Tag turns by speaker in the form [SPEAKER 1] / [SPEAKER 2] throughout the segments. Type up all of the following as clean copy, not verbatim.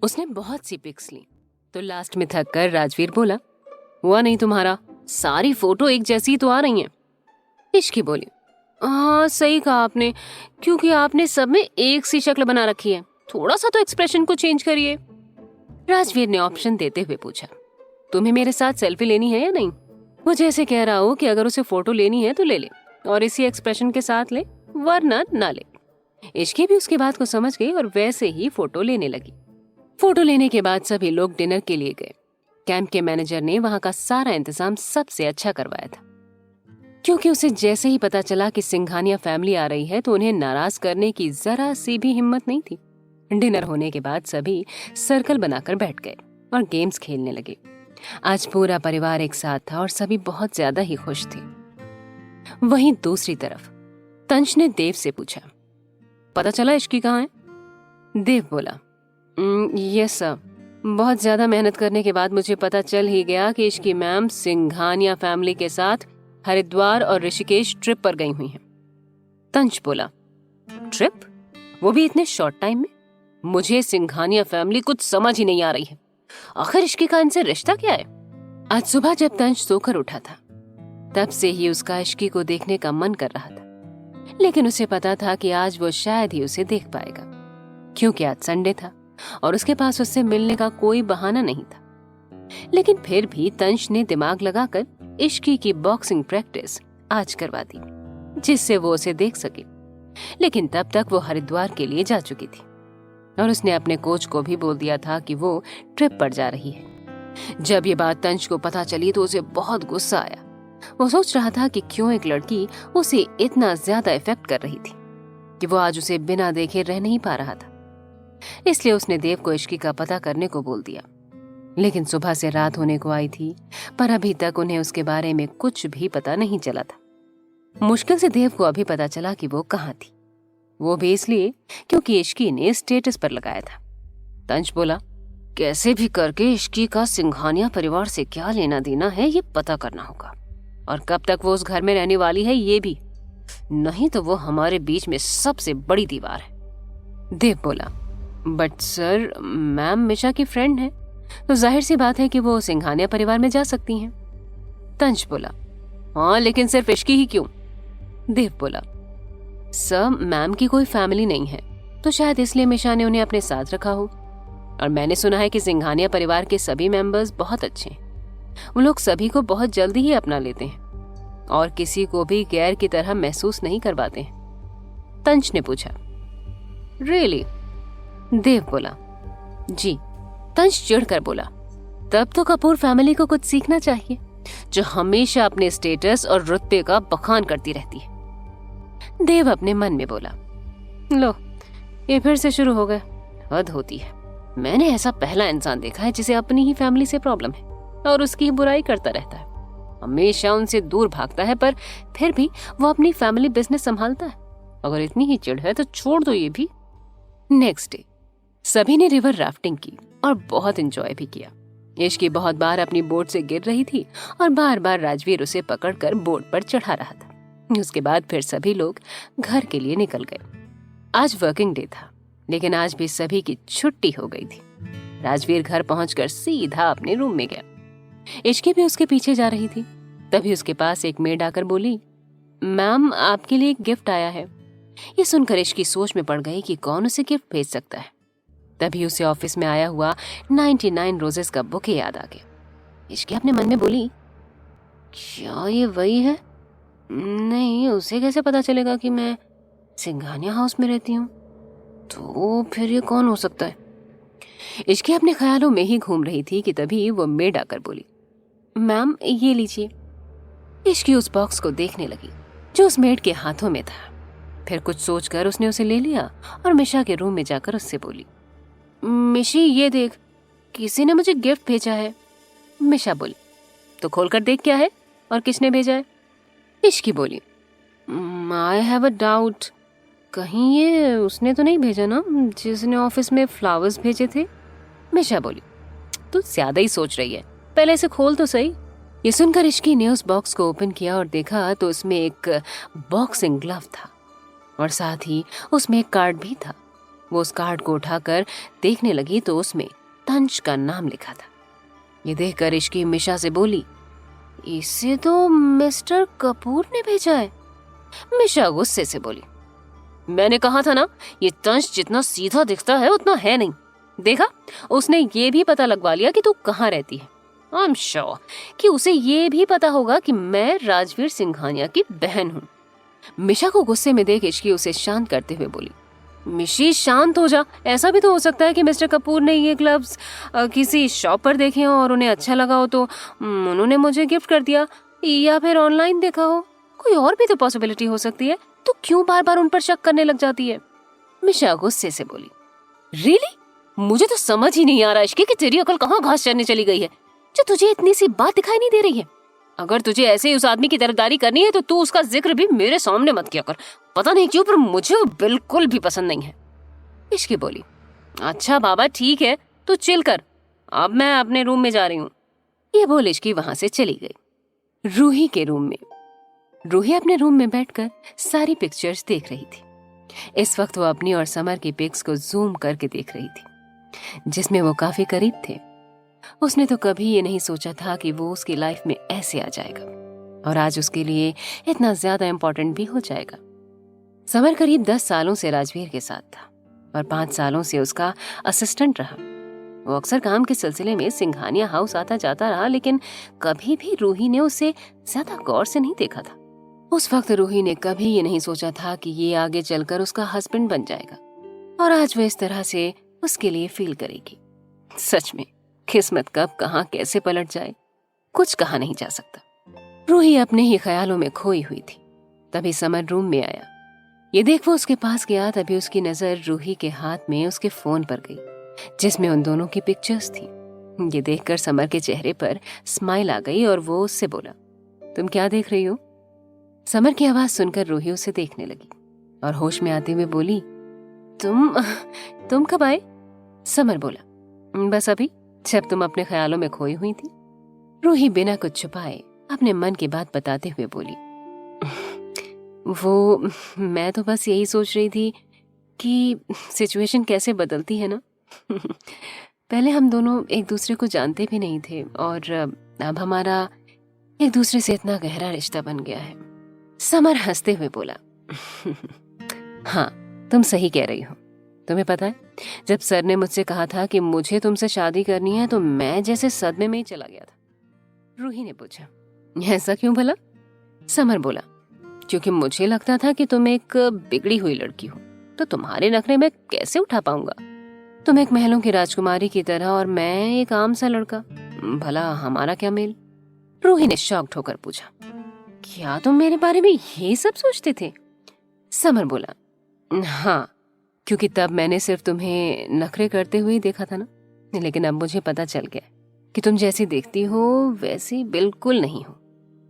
[SPEAKER 1] उसने बहुत सी पिक्स ली तो लास्ट में थक कर राजवीर बोला, हुआ नहीं तुम्हारा, सारी फोटो एक जैसी तो आ रही हैं। इश्की बोली, हाँ सही कहा आपने, क्योंकि आपने सब में एक सी शक्ल बना रखी है, थोड़ा सा तो एक्सप्रेशन को चेंज करिए। राजवीर ने ऑप्शन देते हुए पूछा, तुम्हें मेरे साथ सेल्फी लेनी है या नहीं? वो जैसे कह रहा हो कि अगर उसे फोटो लेनी है तो ले ले और इसी एक्सप्रेशन के साथ ले, वरना ना ले। इश्की भी उसकी बात को समझ गई और वैसे ही फोटो लेने लगी। फोटो लेने के बाद सभी लोग डिनर के लिए गए। कैंप के मैनेजर ने वहां का सारा इंतजाम सबसे अच्छा करवाया था, क्योंकि उसे जैसे ही पता चला कि सिंघानिया फैमिली आ रही है तो उन्हें नाराज करने की जरा सी भी हिम्मत नहीं थी। डिनर होने के बाद सभी सर्कल बनाकर बैठ गए और गेम्स खेलने लगे। आज पूरा परिवार एक साथ था और सभी बहुत ज्यादा ही खुश थे। वहीं दूसरी तरफ तंश ने देव से पूछा, पता चला इश्की कहाँ है? देव बोला, यस सर, बहुत ज्यादा मेहनत करने के बाद मुझे पता चल ही गया कि इश्की मैम सिंघानिया फैमिली के साथ हरिद्वार और ऋषिकेश ट्रिप पर गई हुई हैं। तंश बोला, ट्रिप? वो भी इतने शॉर्ट टाइम में? मुझे सिंघानिया फैमिली कुछ समझ ही नहीं आ रही है। आखिर इश्की का इनसे रिश्ता क्या है? आज सुबह जब तंश सोकर उठा था तब से ही उसका इश्की को देखने का मन कर रहा था, लेकिन उसे पता था कि आज वो शायद ही उसे देख पाएगा, क्योंकि आज संडे था और उसके पास उससे मिलने का कोई बहाना नहीं था। लेकिन फिर भी तंश ने दिमाग लगाकर इश्की की बॉक्सिंग प्रैक्टिस आज करवा दी, जिससे वो उसे देख सके। लेकिन तब तक वो हरिद्वार के लिए जा चुकी थी और उसने अपने कोच को भी बोल दिया था कि वो ट्रिप पर जा रही है। जब ये बात तंश को पता चली तो उसे बहुत गुस्सा आया। वो सोच रहा था कि क्यों एक लड़की उसे इतना ज्यादा इफेक्ट कर रही थी कि वो आज उसे बिना देखे रह नहीं पा रहा था। इसलिए उसने देव को इश्की का पता करने को बोल दिया। लेकिन सुबह से रात होने को आई थी, पर अभी तक उन्हें उसके बारे में कुछ भी पता नहीं चला था। मुश्किल से देव को अभी पता चला कि वो कहाँ थी, वो भी इसलिए क्योंकि इश्की ने स्टेटस पर लगाया था। तंश बोला, कैसे भी करके इश्की का सिंघानिया परिवार से क्या लेना देना है ये पता करना होगा, और कब तक वो उस घर में रहने वाली है ये भी, नहीं तो वो हमारे बीच में सबसे बड़ी दीवार है। देव बोला, बट सर मैम मिशा की फ्रेंड है, तो जाहिर सी बात है कि वो सिंघानिया परिवार में जा सकती हैं। तंश बोला, हाँ लेकिन सिर्फ इश्की ही क्यों? देव बोला, सर मैम की कोई फैमिली नहीं है, तो शायद इसलिए मिशा ने उन्हें अपने साथ रखा हो। और मैंने सुना है कि सिंघानिया परिवार के सभी मेंबर्स बहुत अच्छे हैं, वो लोग सभी को बहुत जल्दी ही अपना लेते हैं और किसी को भी गैर की तरह महसूस नहीं करवाते हैं। तंश ने पूछा, रियली? देव बोला, जी। तंश चिढ़कर बोला, तब तो कपूर फैमिली को कुछ सीखना चाहिए, जो हमेशा अपने स्टेटस और रुतबे का बखान करती रहती है। देव अपने मन में बोला, लो ये फिर से शुरू हो गया, हद होती है। मैंने ऐसा पहला इंसान देखा है जिसे अपनी ही फैमिली से प्रॉब्लम है और उसकी ही बुराई करता रहता है, हमेशा उनसे दूर भागता है, पर फिर भी वो अपनी फैमिली बिजनेस संभालता है। अगर इतनी ही चिढ़ है तो छोड़ दो ये भी। नेक्स्ट डे सभी ने रिवर राफ्टिंग की और बहुत एंजॉय भी किया। इश्की बहुत बार अपनी बोट से गिर रही थी और बार बार राजवीर उसे पकड़कर बोट पर चढ़ा रहा था। उसके बाद फिर सभी लोग घर के लिए निकल गए। आज वर्किंग डे था, लेकिन आज भी सभी की छुट्टी हो गई थी। राजवीर घर पहुंचकर सीधा अपने रूम में गया। इश्की भी उसके पीछे जा रही थी। तभी उसके पास एक मेड आकर बोली, मैम आपके लिए एक गिफ्ट आया है। ये सुनकर इश्की सोच में पड़ गई कि कौन उसे गिफ्ट भेज सकता है। तभी उसे ऑफिस में आया हुआ 99 रोजेस का बुके याद आ गया। इश्की अपने मन में बोली, क्या ये वही है? नहीं, उसे कैसे पता चलेगा कि मैं सिंघानिया हाउस में रहती हूँ? तो फिर ये कौन हो सकता है? इश्की अपने ख्यालों में ही घूम रही थी कि तभी वो मेड आकर बोली, मैम ये लीजिए। इश्की उस बॉक्स को देखने लगी जो उस मेड के हाथों में था। फिर कुछ सोचकर उसने उसे ले लिया और मिशा के रूम में जाकर उससे बोली, मिशी ये देख, किसी ने मुझे गिफ्ट भेजा है। मिशा बोली, तो खोलकर देख क्या है और किसने भेजा है? इश्की बोली, आई हैव अ डाउट, कहीं ये उसने तो नहीं भेजा ना जिसने ऑफिस में फ्लावर्स भेजे थे? मिशा बोली, तू ज्यादा ही सोच रही है, पहले इसे खोल तो सही। ये सुनकर इश्की ने उस बॉक्स को ओपन किया और देखा तो उसमें एक बॉक्सिंग ग्लव था और साथ ही उसमें एक कार्ड भी था। वो उस कार्ड को उठाकर देखने लगी तो उसमें तंज का नाम लिखा था। ये देखकर इश्की मिशा से बोली, इसे तो मिस्टर कपूर ने भेजा है। मिशा गुस्से से बोली, मैंने कहा था ना, ये तंज जितना सीधा दिखता है उतना है नहीं। देखा, उसने ये भी पता लगवा लिया कि तू कहाँ रहती है। आई एम श्योर कि उसे ये भी पता होगा कि मैं राजवीर सिंघानिया की बहन हूँ। मिशा को गुस्से में देख इश्की उसे शांत करते हुए बोली, मिशी शांत हो जा। ऐसा भी तो हो सकता है कि मिस्टर कपूर ने ये ग्लव्स किसी शॉप पर देखे हो और उन्हें अच्छा लगा हो तो उन्होंने मुझे गिफ्ट कर दिया, या फिर ऑनलाइन देखा हो। कोई और भी तो पॉसिबिलिटी हो सकती है। तो क्यों बार बार उन पर शक करने लग जाती है? मिशा गुस्से से बोली, रियली? मुझे तो समझ ही नहीं आ रहा इश्की कि तेरी अकल कहाँ घास चरने चली गई है, जो तुझे इतनी सी बात दिखाई नहीं दे रही है। अगर तुझे ऐसे ही उस आदमी की तरफदारी करनी है तो तू उसका जिक्र भी मेरे सामने मत किया कर। पता नहीं क्यों पर मुझे वो बिल्कुल भी पसंद नहीं है। इश्की बोली, अच्छा बाबा ठीक है, तू चिल कर, अब मैं अपने रूम में जा रही हूँ। ये बोल इश्की वहां से चली गई। रूही के रूम में। रूही अपने रूम में बैठकर सारी पिक्चर्स देख रही थी। इस वक्त वो अपनी और समर की पिक्स को जूम करके देख रही थी, जिसमें वो काफी करीब थे। उसने तो कभी ये नहीं सोचा था कि वो उसकी लाइफ में ऐसे आ जाएगा और आज उसके लिए इतना ज्यादा इंपॉर्टेंट भी हो जाएगा। समर करीब 10 सालों से राजवीर के साथ था और 5 सालों से उसका असिस्टेंट रहा। वो अक्सर काम के सिलसिले में सिंघानिया हाउस आता जाता रहा, लेकिन कभी भी रूही ने उसे ज्यादा गौर से नहीं देखा था। उस वक्त रूही ने कभी ये नहीं सोचा था कि ये आगे चलकर उसका हस्बैंड बन जाएगा और आज वो इस तरह से उसके लिए फील करेगी। सच में किस्मत कब कहाँ कैसे पलट जाए कुछ कहा नहीं जा सकता। रूही अपने ही ख्यालों में खोई हुई थी। तभी समर रूम में आया। ये देख वो उसके पास गया, तभी उसकी नजर रूही के हाथ में उसके फोन पर गई, जिसमें उन दोनों की पिक्चर्स थी। ये देखकर समर के चेहरे पर स्माइल आ गई और वो उससे बोला, तुम क्या देख रही हो? समर की आवाज सुनकर रूही उसे देखने लगी और होश में आते हुए बोली, तुम कब आए? समर बोला, बस अभी, जब तुम अपने ख्यालों में खोई हुई थी। रूही बिना कुछ छुपाए अपने मन की बात बताते हुए बोली, वो मैं तो बस यही सोच रही थी कि सिचुएशन कैसे बदलती है ना। पहले हम दोनों एक दूसरे को जानते भी नहीं थे और अब हमारा एक दूसरे से इतना गहरा रिश्ता बन गया है। समर हंसते हुए बोला, हाँ तुम सही कह रही हो। तुम्हें पता है, जब सर ने मुझसे कहा था कि मुझे तुमसे शादी करनी है तो मैं जैसे सदमे में ही चला गया था। रूही ने पूछा, ऐसा क्यों भला? समर बोला, क्योंकि मुझे लगता था कि तुम एक बिगड़ी हुई लड़की हो, तो तुम्हारे नखरे मैं कैसे उठा पाऊंगा। तुम एक महलों की राजकुमारी की तरह और मैं एक आम सा लड़का, भला हमारा क्या मेल? रूही ने शॉक्ड होकर पूछा, क्या तुम मेरे बारे में ये सब सोचते थे? समर बोला, हाँ, क्योंकि तब मैंने सिर्फ तुम्हें नखरे करते हुए ही देखा था ना, लेकिन अब मुझे पता चल गया कि तुम जैसी दिखती हो वैसी बिल्कुल नहीं हो,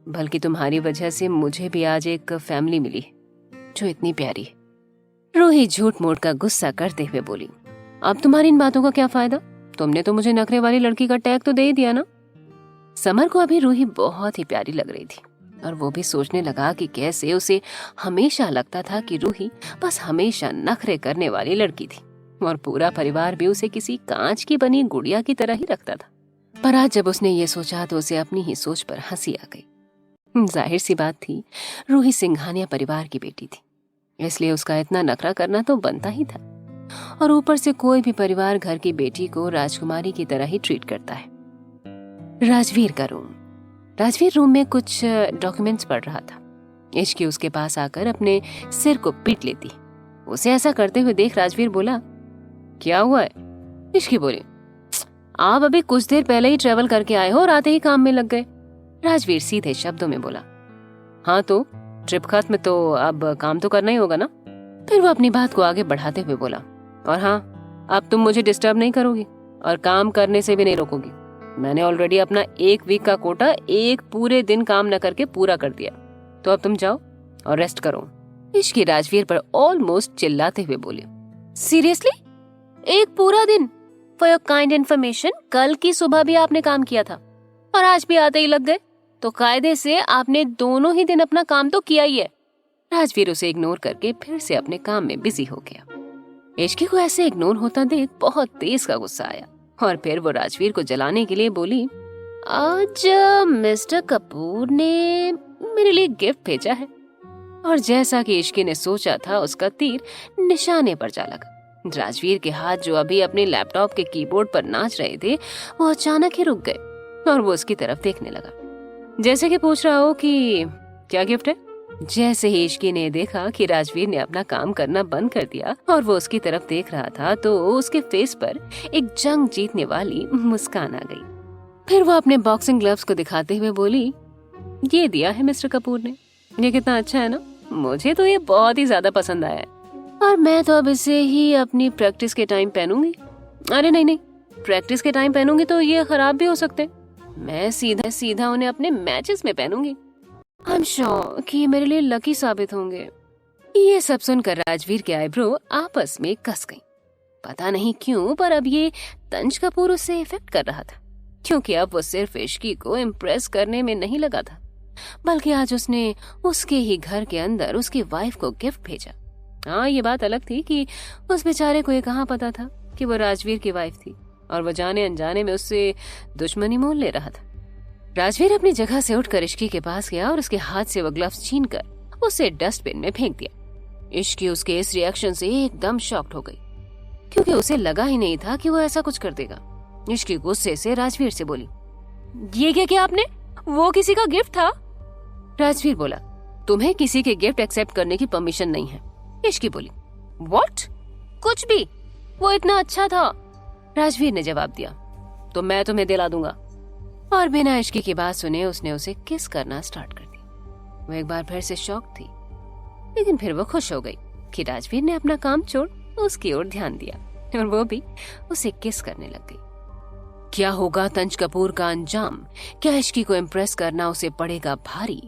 [SPEAKER 1] बल्कि तुम्हारी वजह से मुझे भी आज एक फैमिली मिली है जो इतनी प्यारी है। रूही झूठ मूठ का गुस्सा करते हुए बोली, अब तुम्हारी इन बातों का क्या फायदा? तुमने तो मुझे नखरे वाली लड़की का टैग तो दे ही दिया ना। समर को अभी रूही बहुत ही प्यारी लग रही थी और वो भी सोचने लगा कि कैसे उसे हमेशा लगता था कि रूही बस हमेशा नखरे करने वाली लड़की थी और पूरा परिवार भी उसे किसी कांच की बनी गुड़िया की तरह ही रखता था। पर आज जब उसने ये सोचा तो उसे अपनी ही सोच पर हंसी आ गई। जाहिर सी बात थी, रूही सिंघानिया परिवार की बेटी थी, इसलिए उसका इतना नखरा करना तो बनता ही था। और ऊपर से कोई भी परिवार घर की बेटी को राजकुमारी की तरह ही ट्रीट करता है। राजवीर का रूम। राजवीर रूम में कुछ डॉक्यूमेंट्स पढ़ रहा था। इश्की उसके पास आकर अपने सिर को पीट लेती। उसे ऐसा करते हुए देख राजवीर बोला, क्या हुआ है? इश्की बोली, आप अभी कुछ देर पहले ही ट्रेवल करके आए हो और आते ही काम में लग गए। राजवीर सीधे शब्दों में बोला, हाँ तो ट्रिप खत्म तो अब काम तो करना ही होगा ना। फिर वो अपनी बात को आगे बढ़ाते हुए बोला, और हाँ, अब तुम मुझे डिस्टर्ब नहीं करोगी और काम करने से भी नहीं रोकोगी। मैंने ऑलरेडी अपना 1 वीक का कोटा एक पूरे दिन काम न करके पूरा कर दिया, तो अब तुम जाओ और रेस्ट करो। इश्की राजवीर पर ऑलमोस्ट चिल्लाते हुए बोले, सीरियसली? एक पूरा दिन? फॉर योर काइंड इन्फॉर्मेशन, कल की सुबह भी आपने काम किया था और आज भी आते ही लग गए, तो कायदे से आपने दोनों ही दिन अपना काम तो किया ही है। राजवीर उसे इग्नोर करके फिर से अपने काम में बिजी हो गया। इश्की को ऐसे इग्नोर होता देख बहुत तेज का गुस्सा आया और फिर वो राजवीर को जलाने के लिए बोली, आज मिस्टर कपूर ने मेरे लिए गिफ्ट भेजा है। और जैसा कि इश्की ने सोचा था, उसका तीर निशाने पर जा लगा। राजवीर के हाथ जो अभी अपने लैपटॉप के कीबोर्ड पर नाच रहे थे, वो अचानक ही रुक गए और वो उसकी तरफ देखने लगा, जैसे कि पूछ रहा हो कि क्या गिफ्ट है। जैसे ही इश्की ने देखा कि राजवीर ने अपना काम करना बंद कर दिया और वो उसकी तरफ देख रहा था, तो उसके फेस पर एक जंग जीतने वाली मुस्कान आ गई। फिर वो अपने बॉक्सिंग ग्लव्स को दिखाते हुए बोली, ये दिया है मिस्टर कपूर ने, ये कितना अच्छा है ना, मुझे तो ये बहुत ही ज्यादा पसंद आया है और मैं तो अब इसे ही अपनी प्रैक्टिस के टाइम पहनूंगी। अरे नहीं, प्रैक्टिस के टाइम पहनूंगी तो ये खराब भी हो सकते, मैं सीधा उन्हें अपने मैचेस में पहनूंगी। आई एम श्योर कि मेरे लिए लकी साबित होंगे। ये सब सुनकर राजवीर के आईब्रो आपस में कस गई। पता नहीं क्यों, पर अब ये तंज कपूर उससे इफेक्ट कर रहा था, क्योंकि अब वो सिर्फ इश्की को इम्प्रेस करने में नहीं लगा था, बल्कि आज उसने उसके ही घर के अंदर उसकी वाइफ को गिफ्ट भेजा। हाँ, ये बात अलग थी कि उस बेचारे को ये कहाँ पता था कि वो राजवीर की वाइफ थी और वो जाने अनजाने में उससे दुश्मनी मोल ले रहा था। राजवीर अपनी जगह से उठकर इश्की के पास गया और उसके हाथ से वो ग्लव्स छीनकर उसे डस्टबिन में फेंक दिया। इश्की उसके इस रिएक्शन से एकदम शॉक्ड हो गई, क्योंकि उसे लगा ही नहीं था कि वो ऐसा कुछ कर देगा। इश्की गुस्से से राजवीर से बोली, ये क्या किया आपने? वो किसी का गिफ्ट था। राजवीर बोला, तुम्हें किसी के गिफ्ट एक्सेप्ट करने की परमिशन नहीं है। इश्की बोली, व्हाट? कुछ भी, वो इतना अच्छा था। राजवीर ने जवाब दिया, तो मैं तुम्हें दिला दूंगा। और बिना इश्की की बात सुने उसने उसे किस करना स्टार्ट कर दिया। वो एक बार फिर से शॉक थी, लेकिन फिर वो खुश हो गई कि राजवीर ने अपना काम छोड़ उसकी ओर ध्यान दिया और वो भी उसे किस करने लग गई। क्या होगा तंज कपूर का अंजाम? क्या इश्की को इम्प्रेस करना उसे पड़ेगा भारी?